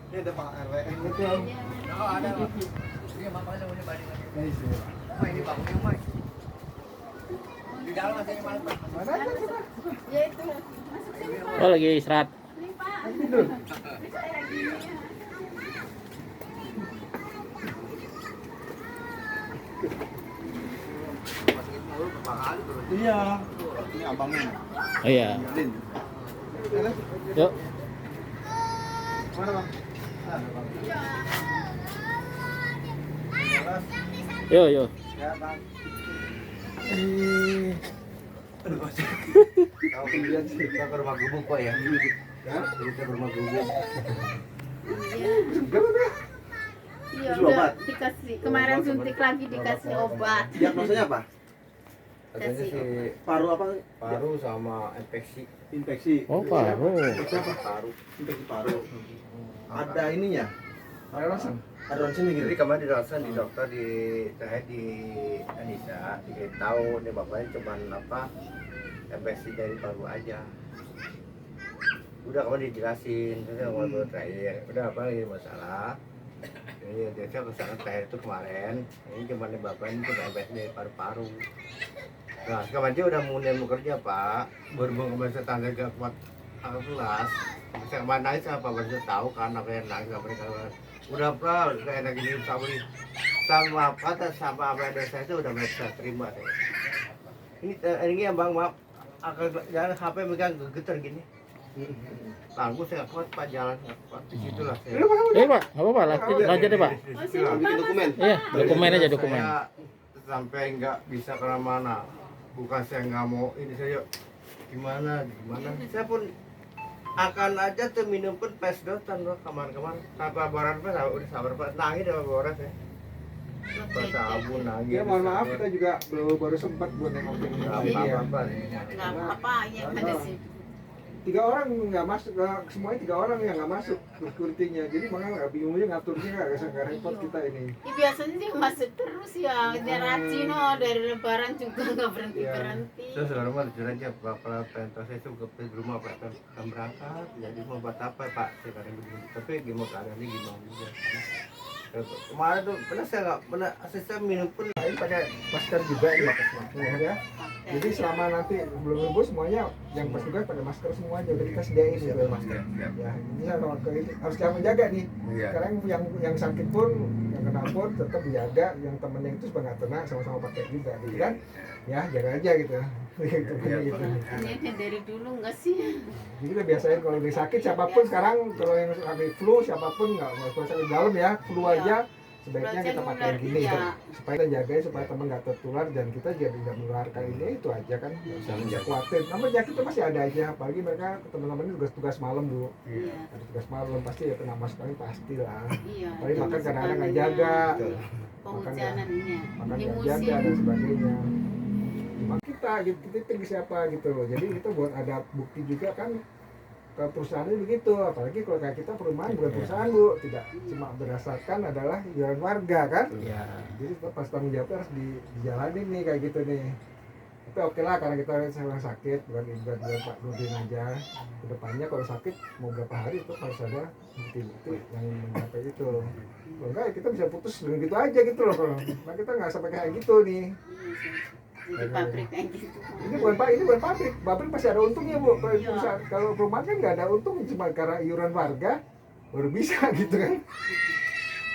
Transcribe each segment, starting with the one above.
Ini ada Pak RW. Betul. Oh, ada. Ini makanya punya banding lagi. Ini bangunnya, Mai. Di dalam masih malam, Pak. Mana aja coba. Ya itu. Masuk sini, Pak. Oh lagi istirahat. Ini, Pak. Tidur. Saya lagi ini. Masukin mulu berapa kali terus. Iya. Ini abangnya. Oh iya. Lin. Yuk. Mana bang? Ada bang. Terus, Yuk yuk. ya bang. Aduh mas. Tahu kemudian sih kita ke rumah gubuk, Pak ya. Ya. Kita ke rumah gubuk. Gak apa-apa. Iya, Terus udah obat? dikasih. Kemarin suntik lagi dikasih obat. Diagnosanya apa? Katanya Kasih sih Paru apa? paru sama infeksi. Infeksi. Oh paru. Infeksi apa? Paru. Infeksi paru. Ada ininya. Ada ronsen. Ada ronsennya gitu. Jadi kemarin di Ronsen di dokter di terakhir di Anissa tahu nih bapaknya cuman apa infeksi dari paru aja. Udah kemarin dijelasin, terus ngobrol terakhir. Udah apa lagi masalah? Ini dia kesana terakhir itu kemarin. Ini cuma nih bapaknya cuma infeksi dari paru-paru. Nah kemarin dia udah mulai mau kerja Pak. Berhubung kemarin tetangga gak kuat angkat kelas. Bisa kemarin nangis apa baru tahu kan apa yang nangis apa yang udah pra udah enak gini sama kata sama apa yang ada saya itu udah bisa terima saya. Ini yang bang maaf akan jangan HP megang getar gini. Tangguh saya nggak kuat Pak jalan nggak kuat di situ lah saya. Pak, nggak apa-apa lanjut deh Pak. Bikin dokumen. Iya, dokumen aja dokumen. Saya sampai nggak bisa kemana-mana. Bukan saya nggak mau ini saya gimana. Saya pun akan aja tuh minum pun pesdotan loh kemarin-kemarin tanpa baran Pak udah sabar Pak nangis sama boras ya. Sabun nangis. Ya mohon maaf kita juga baru sempat buat nengokin dia. Apa-apa. Nggak apa-apa, yang ada sih. 3 orang nggak masuk, semuanya 3 orang yang nggak masuk security-nya. Jadi makanya nggak bingungnya ngaturnya nggak repot kita ini. Ya, biasanya dia masuk terus ya. Dia rajin dari lebaran juga nggak berhenti-berhenti. Terus rumah jujur aja bakal pentas saya itu ke rumah Pak kan berangkat jadi mau buat apa Pak sekarang begini tapi gimana keadaannya gimana juga kemarin tuh pernah saya nggak pernah saya minum pun Ini pakai masker juga ini ya. Jadi selama nanti belum ibu semuanya yang petugas pakai masker semuanya udah kita sediain gitu masker. Ya ini harus jangan menjaga nih. Iya. Sekarang yang sakit pun yang kena pun tetap dijaga, yang temennya itu supaya nggak kena sama-sama pakai juga, gitu kan? Ya jaga aja gitu. Gitu. Ini dari dulu nggak sih? Jadi kita biasain kalau lagi sakit siapapun sekarang kalau yang sakit flu siapapun nggak usah sakit dalam ya flu aja sebaiknya kita pakai gini ya. supaya kita jagain supaya teman nggak tertular dan kita juga tidak menularkan ini itu aja kan nggak usah khawatir. Namun penyakit itu masih ada aja apalagi mereka teman-teman ini tugas malam dulu. Iya. Ada tugas malam pasti ya kena sekali pasti lah. Iya. Apalagi makan kadang-kadang nggak jaga, Penghujanan ini. makan Di nggak jaga musim. dan sebagainya. Cuma kita gitu kita pilih siapa gitu loh. Jadi kita buat ada bukti juga kan ke perusahaan ini begitu, apalagi kalau kayak kita perumahan bukan perusahaan Bu, tidak cuma berdasarkan adalah iuran warga kan. Iya. Jadi pas tanggung jawabnya harus dijalanin nih kayak gitu nih. Tapi oke lah karena kita sekarang sakit bukan Pak Nurdin aja. Kedepannya kalau sakit mau berapa hari itu harus ada bukti-bukti yang mencapai itu. Kalau enggak ya kita bisa putus dengan gitu aja gitu loh. Nah kita nggak sampai kayak gitu nih. Di pabrik kayak gitu. Ini bukan pabrik. Pabrik pasti ada untungnya Bu. Kalau perumahan kan nggak ada untung cuma karena iuran warga baru bisa gitu kan.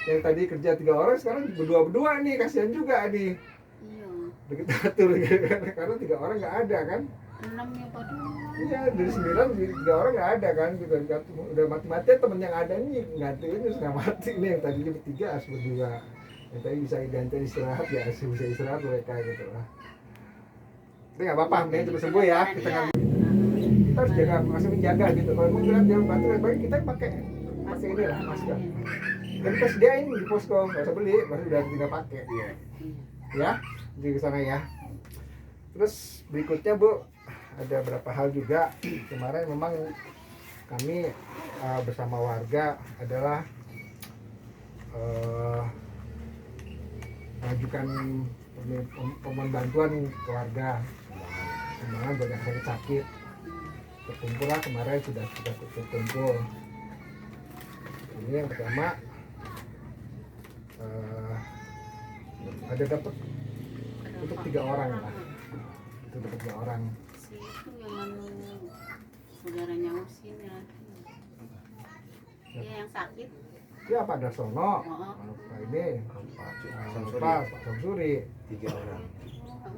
Yang tadi kerja 3 orang sekarang berdua nih kasihan juga nih. Iya. Begitu atur gitu kan. Karena 3 orang nggak ada kan. 6 ya Pak. Iya dari 9 3 orang nggak ada kan gitu. Udah mati-matian temen yang ada nih gantiin sudah mati nih yang tadinya bertiga harus berdua. Yang tadi bisa ganti istirahat ya harus bisa istirahat mereka gitu lah. Tapi nggak apa-apa, nih cepat sembuh ya. Kita harus jaga, masih menjaga gitu. Kalau mau bilang jangan bantu, baik kita pakai ini lah masker. Dan kita sediain di posko, nggak usah beli, masih udah tinggal pakai. Ya, di sana ya. Terus berikutnya Bu, ada beberapa hal juga. Kemarin memang kami bersama warga adalah mengajukan pemohon bantuan ke warga. Sumbangan buat yang sakit-sakit terkumpul lah kemarin sudah terkumpul Ini yang pertama ada dapat untuk 3 orang lah. Itu dapat 3 orang. Si itu yang anu saudaranya Usin ya. Dia yang sakit. Ya Pak Darsono, Oh. Pak ini, Samsuri. Pak Samsuri, 3 orang.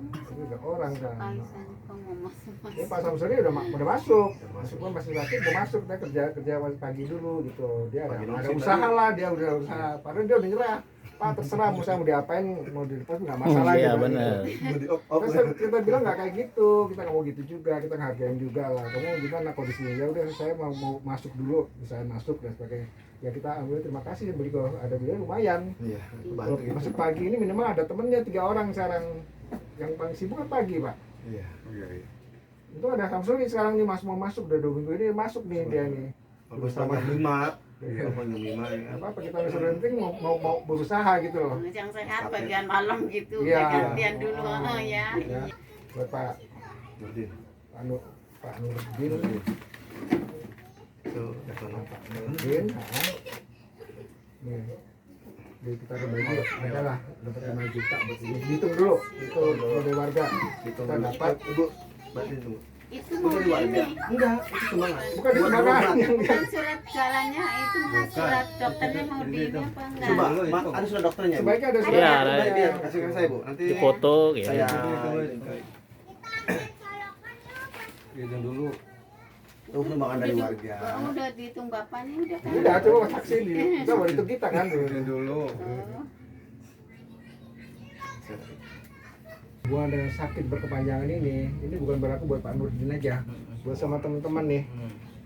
itu 3 orang kan. Kaisan pengomos. Ini Pak Samsuri udah masuk, meskipun masih sakit udah masuk, dia kerja pagi dulu gitu. Dia Pagi ada nongsi usaha tadi. lah, dia udah usaha. Padahal dia udah nyerah. Pak terserah mau saya mau diapain, mau dilepas nggak masalah. Iya gitu. benar. Mau di off Terus kita bilang nggak kayak gitu, kita nggak mau gitu juga, kita ngehargain juga lah. Kamu gimana kondisinya? Ya udah saya mau masuk dulu, misalnya masuk dan sebagainya. Ya kita ambil terima kasih beli kok ada biaya lumayan. Iya, Kalau bantu gitu. masuk pagi ini minimal ada temennya 3 orang sekarang. Yang paling sibuk kan pagi Pak. Iya. Itu ada Samsuri sekarang nih mau masuk udah 2 minggu ini masuk nih dia nih. Bagus sama 5. Iya. Apa jam 5 ya. Apa kita masih penting mau berusaha gitu loh. Yang sehat bagian malam gitu, Iya. gantian dulu ya. Ya. Buat Pak Nurdin. Pak Nurdin. Itu Darsono. Pak Nurdin. Nih. Jadi kita ada bagi adalah dapat 5 juta buat ini. Hitung dulu itu dari warga. Hitung Kita dulu. dapat Ibu, bantuin tunggu. Itu Itu mau dari warga. ini. Enggak, itu sumbangan. bukan di Buat mana berobat. yang Kan surat jalannya itu mah surat dokternya mau di ini apa enggak? Coba, ada surat dokternya. Bu? sebaiknya ada Iya, surat. ada. Nanti dia kasih ke saya, Bu. Nanti Di foto gitu. saya Hitung dulu. itu sumbangan dari warga. Udah dihitung bapaknya udah kan? Udah coba saksi di kita baru itu kita kan Dulu. Oh. hubungan dengan sakit berkepanjangan ini bukan berlaku buat Pak Nurdin aja, buat sama teman-teman nih.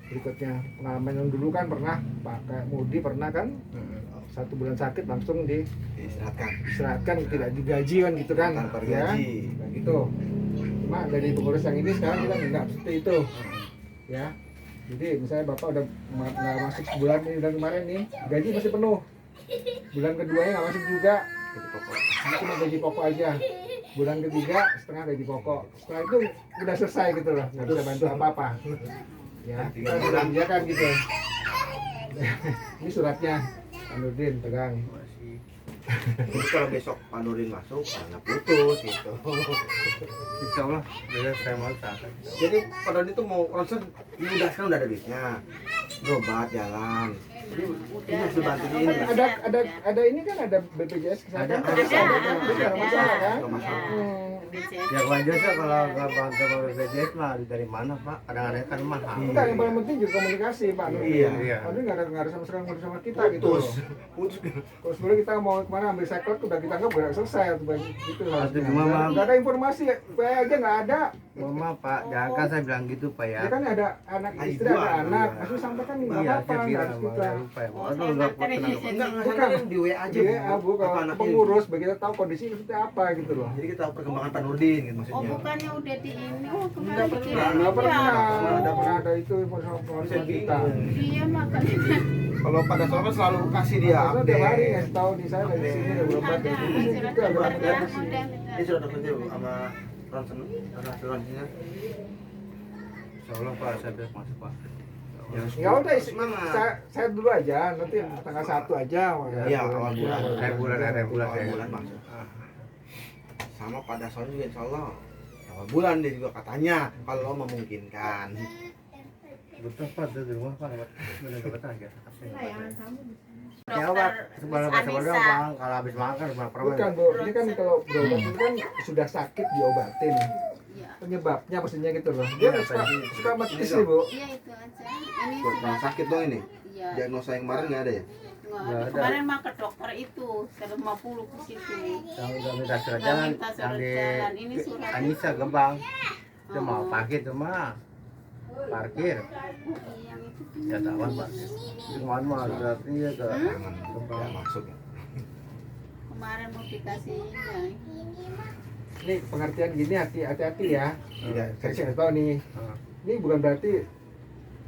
Berikutnya pengalaman yang dulu kan pernah Pak kayak Mudi pernah kan 1 bulan sakit langsung diistirahatkan tidak digaji kan gitu kan Tanpa ya gaji. kayak gitu. Cuma dari pengurus yang ini sekarang kita nggak seperti itu ya. Jadi misalnya bapak udah nggak masuk sebulan ini dan kemarin nih gaji masih penuh, bulan keduanya nggak masuk juga, Itu pokok. ini cuma gaji pokok aja. Bulan ketiga setengah gaji pokok, setelah itu udah selesai gitu loh, nggak bisa bantu apa-apa ya. Kita sudah menjaga gitu. Ini suratnya Pak Nurdin pegang. Jadi kalau besok Pak Nurdin masuk, karena putus gitu. Insya Allah, besok saya mau tahan. Jadi Pak Nurdin tuh mau ronsen, ini udah sekarang udah ada duitnya, berobat jalan. Jadi ini harus dibantuin. Ada ini kan ada BPJS kesehatan kan Ada. bisa ada nggak masalah kan? Nggak masalah. Ya wajar sih kalau nggak bantu BPJS mah dari mana Pak? Kadang-kadang kan mahal. Enggak, yang paling penting juga komunikasi Pak Nurdin. Iya. Pak Nurdin nggak ada sama sekali ngurus sama kita gitu. Putus. Putus. Kalau sebelum kita mau kemana ambil sektor udah kita anggap udah selesai atau gitu Itu gimana, nggak ada informasi PA aja nggak ada. Mama Pak, jangan kan saya bilang gitu Pak ya. Ya kan ada anak istri Ibu, ada anak, iya. maksudnya sampaikan nggak Iya, apa-apa saya nggak kira harus sama kita. lupa ya. Oh, Aduh, saya nggak nganterin tenang. di Enggak, Bukan. nganterin di WA aja, Iya, Bu, kalau Apa anaknya? pengurus begitu tahu kondisi seperti apa gitu loh. Jadi kita tahu perkembangan Pak Nurdin gitu Oh maksudnya. bukannya udah di ini? Oh kemarin Nggak pernah, dikirim Nggak pernah, ya. nggak pernah ada itu informasi Saya kita. bingung. Iya makanya. Kalau pada soal kan selalu kasih dia Karena tiap hari update. ngasih tahu di saya dari sini ada berobat Ada dari sini surat juga berobat dokternya dari sini. udah. Ini sudah terkerja sama ronsen, ronsennya. Insya Allah Pak, saya besok masuk Pak. Ya udah, semangat. saya dulu aja, nanti tanggal 1 aja. Iya, awal bulan. Akhir bulan, akhir bulan. Awal bulan masuk. Sama pada soal juga insya Allah awal bulan dia juga katanya kalau memungkinkan. Betul Pak, di rumah Pak. Benar betul aja. Dokter Ya Pak, sebenarnya Anissa. Bang, kalau habis makan cuma permen. Bukan Bu, ini kan kalau berobat itu kan sudah sakit diobatin. Iya. Penyebabnya maksudnya gitu loh. Dia suka mati sih Bu. Iya itu aja. Ini Buat sudah. orang sakit dong ini. Iya. Diagnosa yang kemarin nggak ada ya? Nggak Nggak ada. ada. Kemarin mah ke dokter itu 150 ke situ. Yang udah minta surat Nggak jalan, minta yang surat di jalan. Ini surat. Anissa Gebang. Itu mau Oh. parkir cuma parkir. Yang itu. Ya tawan Pak. Itu kemarin mah berarti ya ke Jangan Gebang. ya, masuk ya. Kemarin mau dikasih ini. Ini pengertian gini hati-hati ya. Iya, Saya kasih tahu nih. Ah. Ini bukan berarti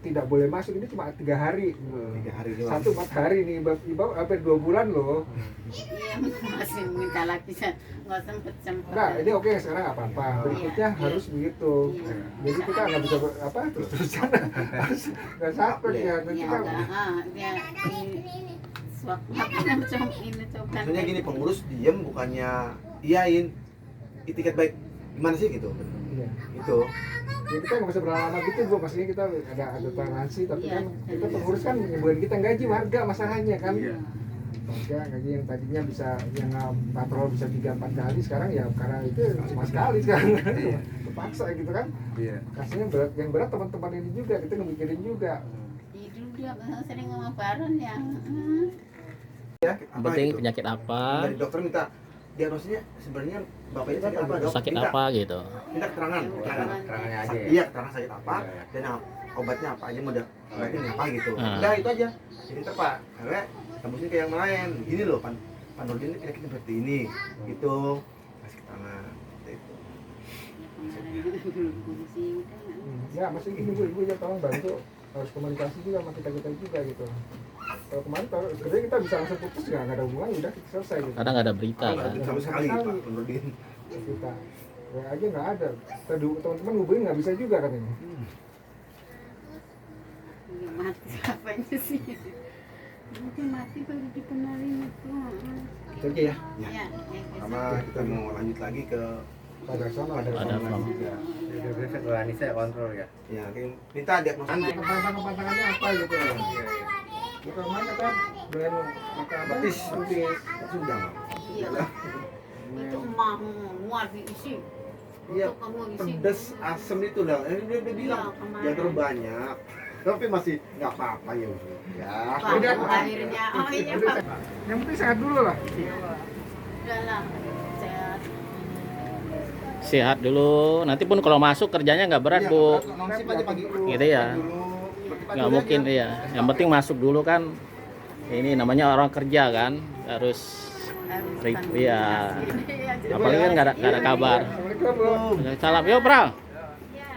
tidak boleh masuk ini cuma 3 hari. 3 hari doang. 1 4 hari nih, ibarat hampir 2 bulan loh. Iya, masih minta lagi nggak sempet. Nah, ini oke sekarang nggak apa-apa. Berikutnya Iya. harus begitu. Iya. Jadi kita nggak bisa terus-terusan harus nggak sabar ya. Dan Iya, kita dia ini sewaktu-waktu coba. Maksudnya gini, pengurus diem bukannya iyain itikat baik gimana sih gitu. iya. Itu Ya, kita nggak bisa berlama-lama gitu Bu, maksudnya kita ada toleransi, tapi Iya. kan kita pengurus kan bukan kita gaji warga masalahnya kan. Iya. Warga gaji yang tadinya bisa yang patrol bisa 3-4 kali, sekarang ya karena itu cuma sekali sekarang. Kepaksa gitu kan. Iya. Kasihnya berat, yang berat teman-teman ini juga, kita ngemikirin juga. Itu dia sering ngomong bareng ya. ya Yang penting gitu. penyakit apa, Dari dokter minta diagnosisnya sebenarnya bapaknya sakit apa dok? sakit minta, apa gitu. minta keterangan. Keterangannya aja ya? Iya, keterangan sakit apa Iya, iya. dan obatnya apa aja mau obatnya apa gitu. Ah. Udah itu aja. Jadi ntar Pak, karena tembusin ke yang lain. Gini loh, Pak Nurdin ini penyakitnya seperti ini. Gitu. Kasih keterangan. Seperti itu. Ya, masih gini Bu, Ibu ya tolong bantu harus komunikasi juga sama kita juga gitu. Kalau kemarin sebenarnya kita bisa langsung putus nggak ada hubungan, udah kita selesai gitu. Kadang nggak ada berita Nggak kan. ada sama sekali Pak Nurdin. Kita ya aja nggak ada. Tadi teman-teman hubungin nggak bisa juga katanya. Ya mati apanya sih? Mungkin mati baru dikenalin itu. Itu aja ya. Ya, Sama kita mau lanjut lagi ke Pada sana ada Ada sama sama. juga. Jadi biasa ke Anissa ya kontrol ya. Ya, minta diagnosanya. Pantangannya apa gitu ya. Iya, iya. Bukan mana kan brand maka Betis. betis. Sudah. Iya. Itu mau muat diisi. Iya, Untuk kamu isi. pedes asem itu udah. Ini dia udah bilang Iya, kemarin. ya terlalu banyak. Tapi masih nggak apa-apa ya. Ya. Wah, Udah. akhirnya oh iya Pak. Yang penting sehat dulu lah. Udah lah, sehat. Sehat dulu. Nanti pun kalau masuk kerjanya nggak berat Bu. Nonsip aja pagi. Gitu ya. Nggak mungkin iya. Yang penting masuk dulu kan. Ini namanya orang kerja kan. Harus iya. Apalagi kan nggak ada kabar. Assalamualaikum Bu. Salam, yo Pral. Ya.